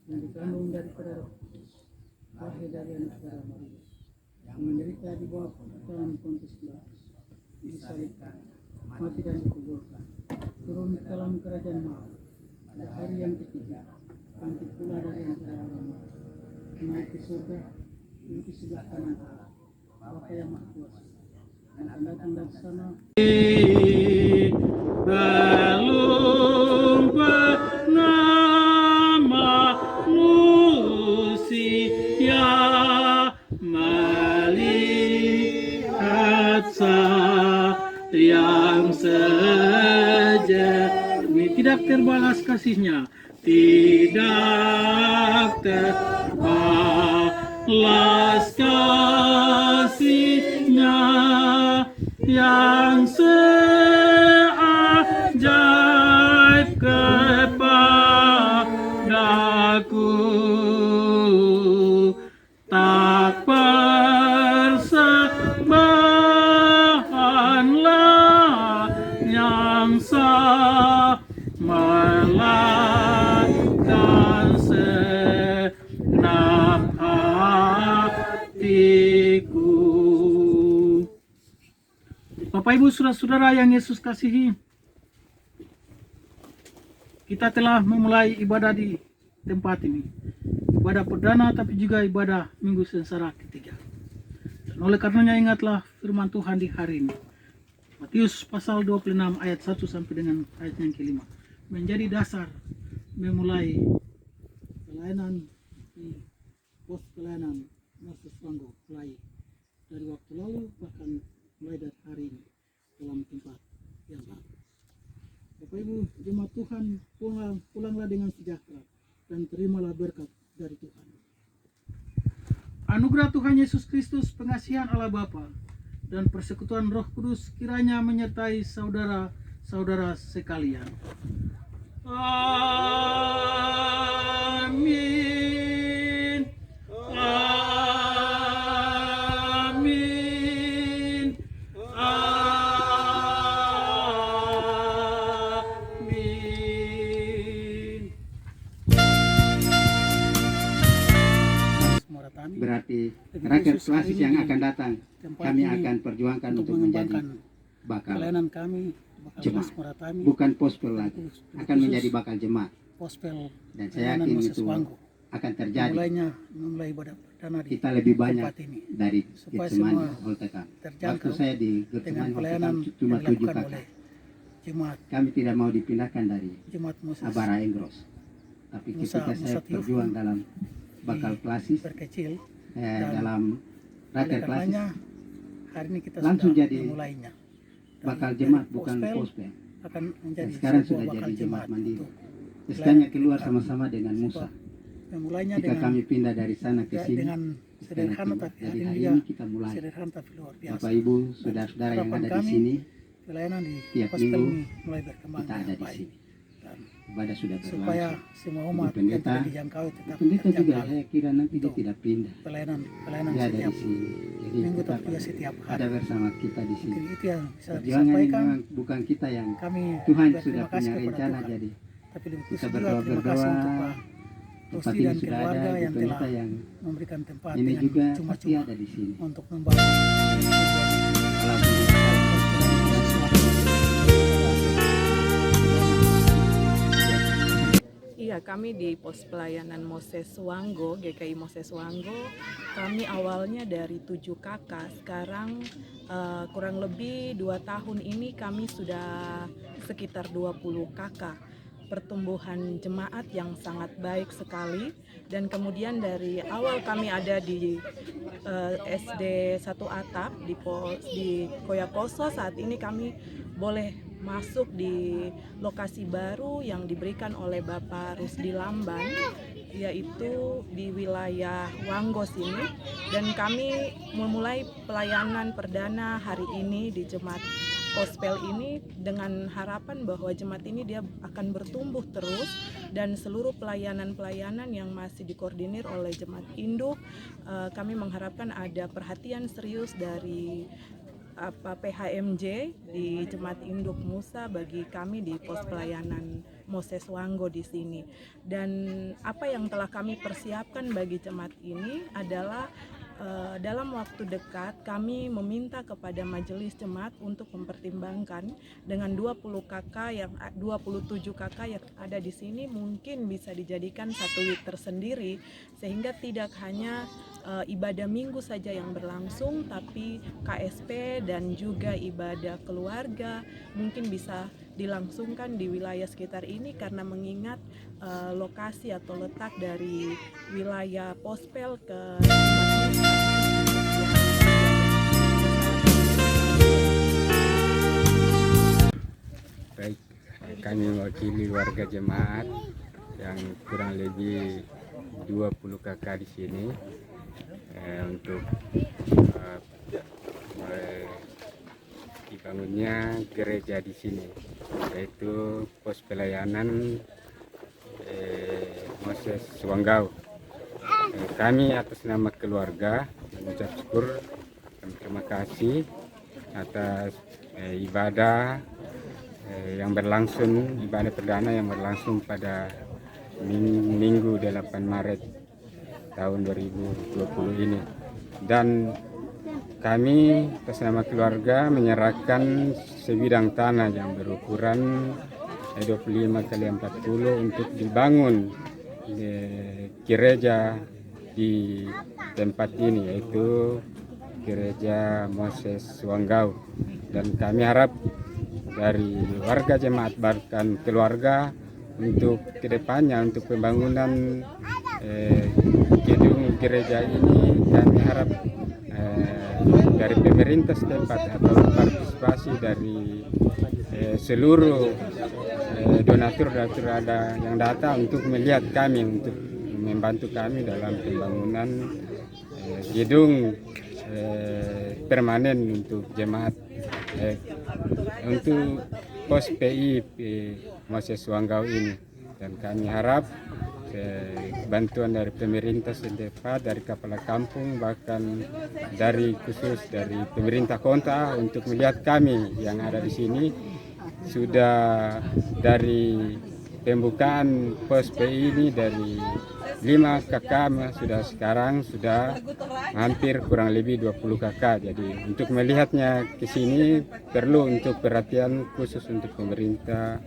yang dikandung daripada roh, lahir dari anak darah Maria, yang menderita di bawah pemerintahan Pontius Pilatus, disalibkan, mati dan dikuburkan, turun ke dalam kerajaan maut, pada hari yang ketiga, bangkit pula dari antara orang mati, naik ke surga, duduk di sebelah kanan Allah, Bapa yang Maha Kuasa, dan akan datang dari sana. Belum pernah manusia melihat yang sejati, tidak terbalas kasihnya, tidak terbalas kasihnya yang seajaib kepadaku, tak persembahanlah yang sah melainkan segenap hatiku. Bapak Ibu saudara-saudara yang Yesus kasihi, kita telah memulai ibadah di tempat ini, ibadah perdana tapi juga ibadah Minggu Sengsara ketiga. Dan oleh karenanya ingatlah firman Tuhan di hari ini, Matius pasal 26 ayat 1 sampai dengan ayat yang kelima, menjadi dasar memulai pelayanan di pos pelayanan Moses Wanggo, mulai dari waktu lalu bahkan mulai dari hari ini dalam tempat yang baru. Bapak Ibu jemaat Tuhan, pulanglah dengan sejahtera dan terimalah berkat dari Tuhan. Anugerah Tuhan Yesus Kristus, pengasihan Allah Bapa, dan persekutuan Roh Kudus kiranya menyertai saudara-saudara sekalian. Amin. Amin. Amin. Berarti rakyat klasik yang akan datang kami akan perjuangkan untuk menjadi bakal pelayanan kami jemaat, bukan pospel lagi, akan menjadi bakal jemaat. Pospel, dan saya yakin itu akan terjadi. Memulai ibadah perdana di kita lebih banyak ini, dari Getsemani Holtekan. Waktu saya di Getsemani Holtekan cuma 7 kakak. Kami tidak mau dipindahkan dari Abara Engros, tapi ketika saya berjuang dalam bakal klasis, dalam rakyat klasis, hari ini kita langsung sudah jadi memulainya. bakal jemaat, bukan pospel. Dan sekarang sudah jadi jemaat mandiri. Istilahnya keluar sama-sama dengan Musa. Jika kami pindah dari sana ke sini, dengan sederhana tapi dari hari ini kita mulai. Bapak Ibu, saudara-saudara yang ada di sini, pelayanan di tiap Pospel minggu ini mulai berkembang kita ada di sini. Ibadah sudah supaya berlangsung. semua umat pendeta, yang tidak dijangkau tetap pendeta juga terjangkau. saya kira nanti dia tidak pindah. Pelayanan Dia ada setiap di sini. Jadi minggu tetap tapi ya setiap hari. ada bersama kita di sini. Mungkin itu yang bisa Perjuangan ini disampaikan. memang bukan kita yang Kami Tuhan berterima sudah kasih punya kepada rencana, Tuhan. jadi Tapi lebih kita khusus juga terima kasih untuk Pak tempat Rusdi ini dan sudah keluarga ada, yang telah pendeta yang memberikan tempat ini dengan juga pasti cuma-cuma ada di sini. untuk membangun Alhamdulillah. Iya, kami di pos pelayanan Moses Wanggo, GKI Moses Wanggo, kami awalnya dari 7 kakak, sekarang kurang lebih 2 tahun ini kami sudah sekitar 20 kakak. Pertumbuhan jemaat yang sangat baik sekali, dan kemudian dari awal kami ada di SD 1 Atap di Koyakoso, saat ini kami boleh masuk di lokasi baru yang diberikan oleh Bapak Rusdi Lamban, yaitu di wilayah Wanggo sini, dan kami memulai pelayanan perdana hari ini di jemaat Pospel ini dengan harapan bahwa jemaat ini dia akan bertumbuh terus, dan seluruh pelayanan-pelayanan yang masih dikoordinir oleh jemaat induk, kami mengharapkan ada perhatian serius dari PHMJ di Jemaat Induk Musa bagi kami di pos pelayanan Moses Wanggo di sini. Dan apa yang telah kami persiapkan bagi jemaat ini adalah dalam waktu dekat kami meminta kepada majelis jemaat untuk mempertimbangkan dengan 27 kakak yang ada di sini mungkin bisa dijadikan satu week tersendiri, sehingga tidak hanya ibadah minggu saja yang berlangsung, tapi KSP dan juga ibadah keluarga mungkin bisa dilangsungkan di wilayah sekitar ini, karena mengingat lokasi atau letak dari wilayah Pospel ke Baik, kami mewakili warga jemaat yang kurang lebih 20 kakak di sini untuk dibangunnya gereja di sini, yaitu pos pelayanan Moses Wanggo. Kami atas nama keluarga mengucap syukur dan terima kasih atas ibadah yang berlangsung, ibadah perdana yang berlangsung pada Minggu 8 Maret tahun 2020 ini. Dan kami atas nama keluarga menyerahkan sebidang tanah yang berukuran 25 kali 40 untuk dibangun gereja di tempat ini, yaitu gereja Moses Wanggo. Dan kami harap dari warga jemaat bahkan keluarga untuk kedepannya, untuk pembangunan gedung gereja ini, kami harap dari pemerintah setempat atau partisipasi dari seluruh donatur ada yang datang untuk melihat kami, untuk membantu kami dalam pembangunan gedung permanen untuk jemaat untuk pos PI Moses Wanggo ini. Dan kami harap bantuan dari pemerintah setempat, dari kepala kampung, bahkan dari khusus dari pemerintah kota untuk melihat kami yang ada di sini. Sudah dari pembukaan pos PI ini dari 5 kakak sekarang sudah hampir kurang lebih 20 kakak. Jadi untuk melihatnya ke sini perlu untuk perhatian khusus untuk pemerintah,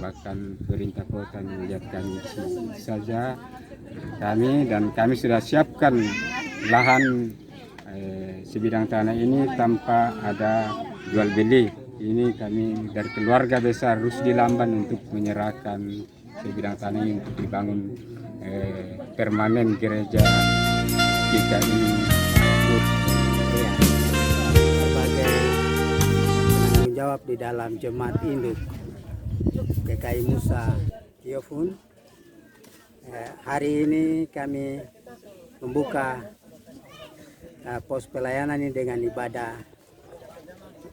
bahkan pemerintah kota melihat kami di sini saja kami. Dan kami sudah siapkan lahan sebidang tanah ini tanpa ada jual beli. Ini kami dari keluarga besar Rusdi Lamban untuk menyerahkan sebidang tanah ini untuk dibangun permanen gereja GKI. Sebagai penanggung jawab di dalam jemaat induk GKI Musa Tiofun, hari ini kami membuka pos pelayanan ini dengan ibadah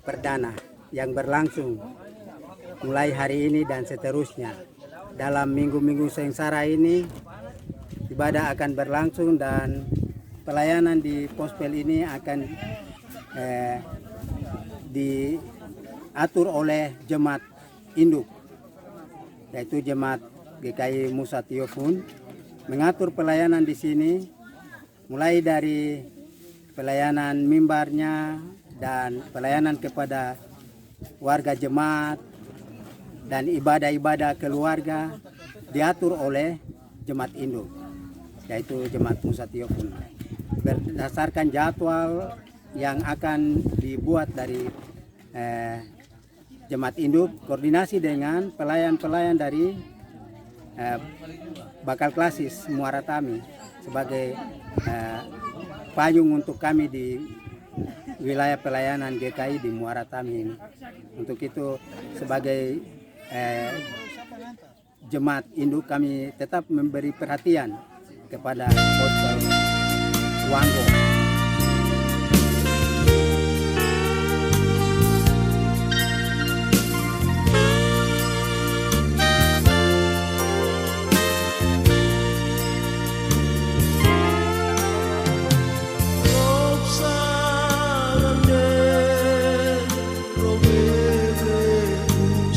perdana yang berlangsung mulai hari ini dan seterusnya. Dalam minggu-minggu sengsara ini ibadah akan berlangsung dan pelayanan di pospel ini akan diatur oleh jemaat induk, yaitu jemaat GKI Musa Tiofun mengatur pelayanan di sini, mulai dari pelayanan mimbarnya dan pelayanan kepada warga jemaat dan ibadah-ibadah keluarga diatur oleh jemaat induk, yaitu jemaat Musa Tiofun, berdasarkan jadwal yang akan dibuat dari jemaat induk, koordinasi dengan pelayan-pelayan dari Bakal Klasis Muara Tami sebagai payung untuk kami di wilayah pelayanan GKI di Muara Tami ini. Untuk itu sebagai jemaat induk kami tetap memberi perhatian kepada Moses Wanggo